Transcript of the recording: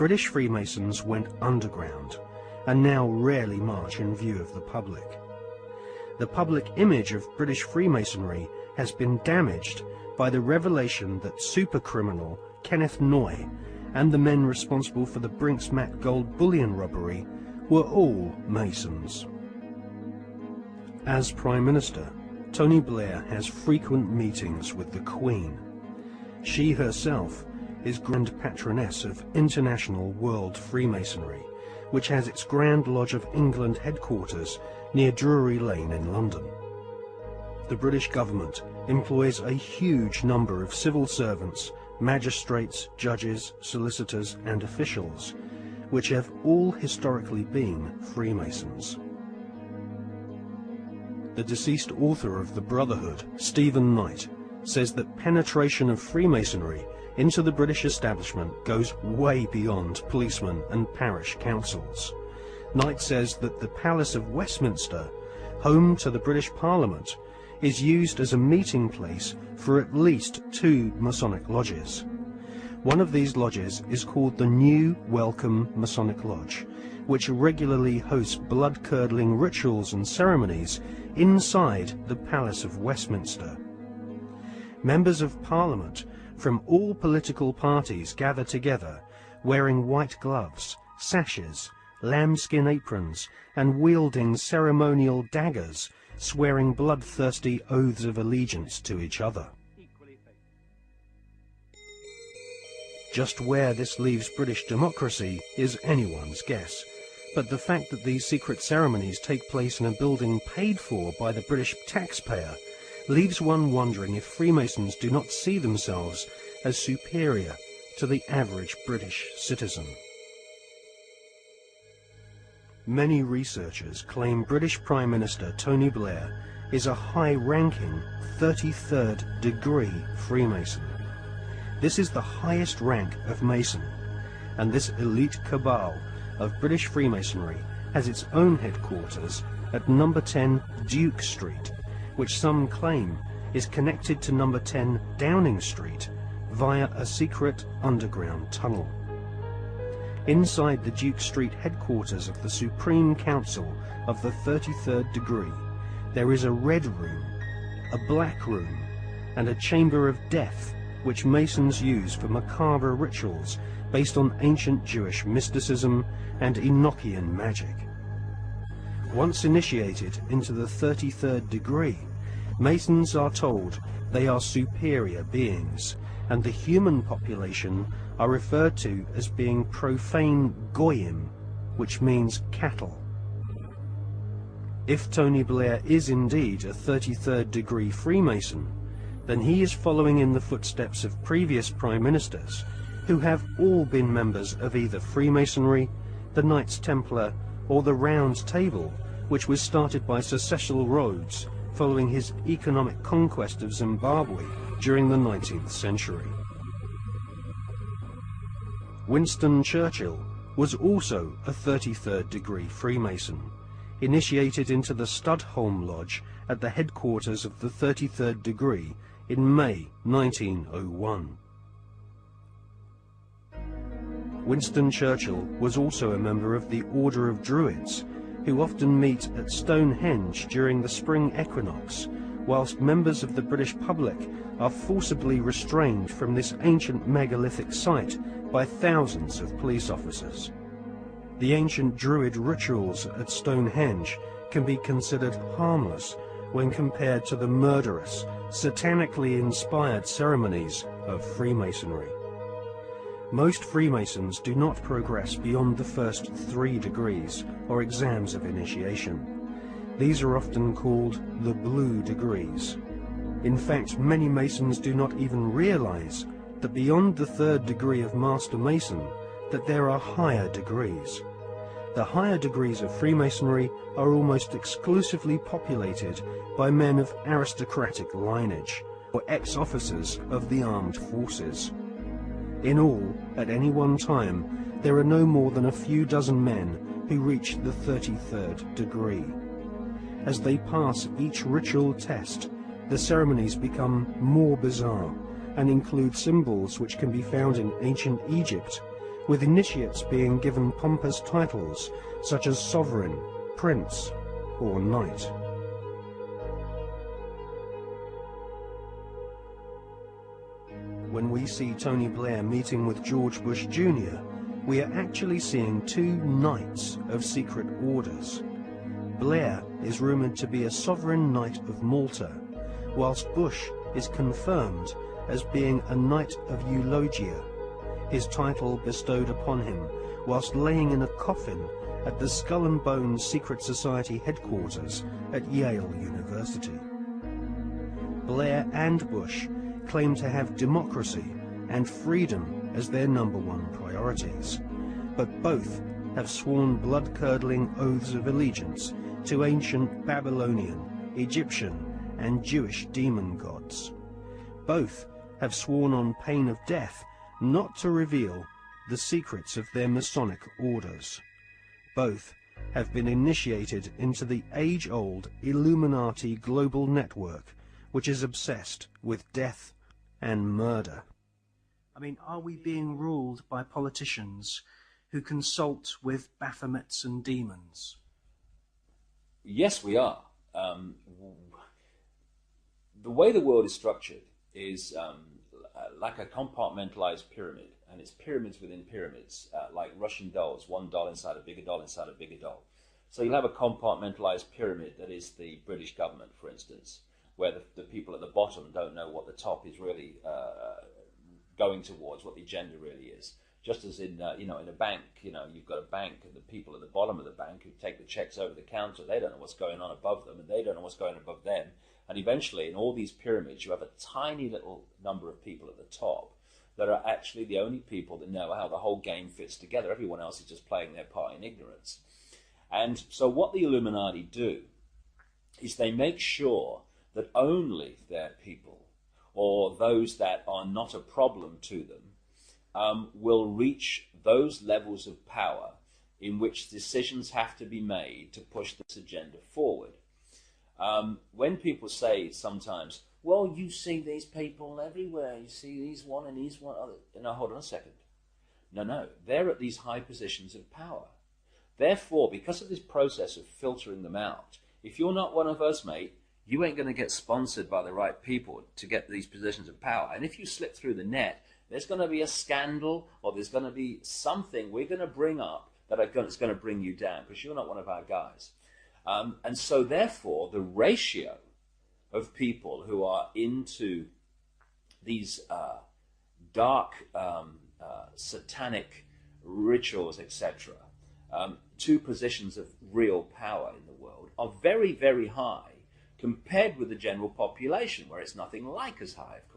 British Freemasons went underground and now rarely march in view of the public. The public image of British Freemasonry has been damaged by the revelation that supercriminal Kenneth Noye and the men responsible for the Brinks-Mat gold bullion robbery were all Masons. As Prime Minister, Tony Blair has frequent meetings with the Queen. She herself is Grand Patroness of International World Freemasonry, which has its Grand Lodge of England headquarters near Drury Lane in London. The British government employs a huge number of civil servants, magistrates, judges, solicitors and officials, which have all historically been Freemasons. The deceased author of The Brotherhood, Stephen Knight, says that penetration of Freemasonry into the British establishment goes way beyond policemen and parish councils. Knight says that the Palace of Westminster, home to the British Parliament, is used as a meeting place for at least 2 Masonic lodges. One of these lodges is called the New Welcome Masonic Lodge, which regularly hosts blood-curdling rituals and ceremonies inside the Palace of Westminster. Members of Parliament from all political parties gather together, wearing white gloves, sashes, lambskin aprons, and wielding ceremonial daggers, swearing bloodthirsty oaths of allegiance to each other. Just where this leaves British democracy is anyone's guess, but the fact that these secret ceremonies take place in a building paid for by the British taxpayer leaves one wondering if Freemasons do not see themselves as superior to the average British citizen. Many researchers claim British Prime Minister Tony Blair is a high-ranking 33rd degree Freemason. This is the highest rank of Mason, and this elite cabal of British Freemasonry has its own headquarters at number 10 Duke Street, which some claim is connected to number 10 Downing Street via a secret underground tunnel. Inside the Duke Street headquarters of the Supreme Council of the 33rd degree, there is a red room, a black room, and a chamber of death, which Masons use for macabre rituals based on ancient Jewish mysticism and Enochian magic. Once initiated into the 33rd degree, Masons are told they are superior beings, and the human population are referred to as being profane goyim, which means cattle. If Tony Blair is indeed a 33rd degree Freemason, then he is following in the footsteps of previous Prime Ministers, who have all been members of either Freemasonry, the Knights Templar, or the Round Table, which was started by Sir Cecil Rhodes following his economic conquest of Zimbabwe during the 19th century. Winston Churchill was also a 33rd degree Freemason, initiated into the Studholme Lodge at the headquarters of the 33rd degree in May 1901. Winston Churchill was also a member of the Order of Druids, who often meet at Stonehenge during the spring equinox, whilst members of the British public are forcibly restrained from this ancient megalithic site by thousands of police officers. The ancient Druid rituals at Stonehenge can be considered harmless when compared to the murderous, satanically inspired ceremonies of Freemasonry. Most Freemasons do not progress beyond the first 3 degrees, or exams of initiation. These are often called the blue degrees. In fact, many Masons do not even realize that beyond the 3rd degree of Master Mason, that there are higher degrees. The higher degrees of Freemasonry are almost exclusively populated by men of aristocratic lineage, or ex-officers of the armed forces. In all, at any one time, there are no more than a few dozen men who reach the 33rd degree. As they pass each ritual test, the ceremonies become more bizarre and include symbols which can be found in ancient Egypt, with initiates being given pompous titles such as sovereign, prince, or knight. When we see Tony Blair meeting with George Bush Jr., we are actually seeing two knights of secret orders. Blair is rumoured to be a sovereign knight of Malta, whilst Bush is confirmed as being a knight of Eulogia, his title bestowed upon him whilst laying in a coffin at the Skull and Bones Secret Society headquarters at Yale University. Blair and Bush claim to have democracy and freedom as their #1 priorities, but both have sworn blood-curdling oaths of allegiance to ancient Babylonian, Egyptian, and Jewish demon gods. Both have sworn on pain of death not to reveal the secrets of their Masonic orders. Both have been initiated into the age-old Illuminati global network, which is obsessed with death and murder. I mean, are we being ruled by politicians who consult with Baphomets and demons? Yes, we are. The way the world is structured is like a compartmentalized pyramid, and it's pyramids within pyramids, like Russian dolls, one doll inside a bigger doll inside a bigger doll. So you'll have a compartmentalized pyramid that is the British government, for instance, where the people at the bottom don't know what the top is really going towards, what the agenda really is. Just as in in a bank, you've got a bank, and the people at the bottom of the bank who take the checks over the counter, they don't know what's going on above them, and they don't know what's going on above them. And eventually, in all these pyramids, you have a tiny little number of people at the top that are actually the only people that know how the whole game fits together. Everyone else is just playing their part in ignorance. And so what the Illuminati do is they make sure that only their people, or those that are not a problem to them, will reach those levels of power in which decisions have to be made to push this agenda forward. When people say sometimes, well, you see these people everywhere, you see these one and these one other. No, hold on a second. No, they're at these high positions of power. Therefore, because of this process of filtering them out, if you're not one of us, mate, you ain't going to get sponsored by the right people to get these positions of power. And if you slip through the net, there's going to be a scandal, or there's going to be something we're going to bring up that's going to bring you down, because you're not one of our guys. And so therefore, the ratio of people who are into these dark satanic rituals, etc., to positions of real power in the world are very, very high compared with the general population, where it's nothing like as high, of course.